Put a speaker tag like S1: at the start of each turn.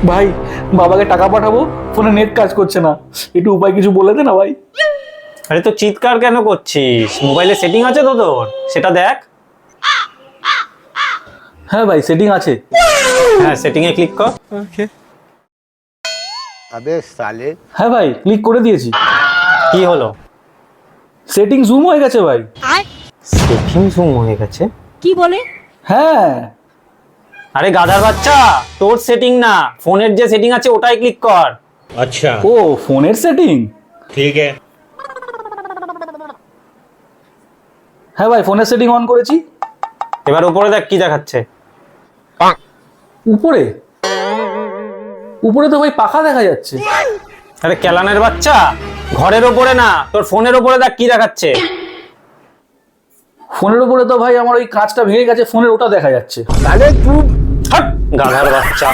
S1: ভাই বাবাকে টাকা পাঠাবো, ফোনে নেট কাজ করছে না, একটু উপায় কিছু বলে দে না ভাই।
S2: আরে তো চিৎকার কেন করছিস? মোবাইলে সেটিং আছে তো তোর, সেটা দেখ।
S1: হ্যাঁ ভাই সেটিং আছে।
S2: হ্যাঁ, সেটিং এ ক্লিক কর।
S3: अबे साले।
S1: হ্যাঁ ভাই ক্লিক করে দিয়েছি।
S2: কি হলো?
S1: সেটিং জুম হয়ে গেছে ভাই।
S2: সেটিং জুম হয়ে গেছে?
S4: কি বলে?
S1: হ্যাঁ।
S2: আরে গাধার বাচ্চা, তোর সেটিং না, ফোনের যে সেটিং আছে ওটাই ক্লিক কর।
S5: अच्छा
S1: ও ফোনের সেটিং।
S5: ठीक है।
S1: হ্যাঁ ভাই ফোনের সেটিং অন করেছি।
S2: এবার উপরে দেখ কি দেখাচ্ছে।
S1: উপরে উপরে তো ভাই পাখা দেখা যাচ্ছে।
S2: আরে কেলানের বাচ্চা, ঘরের ওপরে না, তোর ফোনের ওপরে দেখ কি দেখাচ্ছে।
S1: ফোনের উপরে তো ভাই আমার ওই কাঁচটা ভেঙে গেছে ফোনের, ওটা দেখা যাচ্ছে।
S3: साले तू
S2: হাট, গাধার বাচ্চা।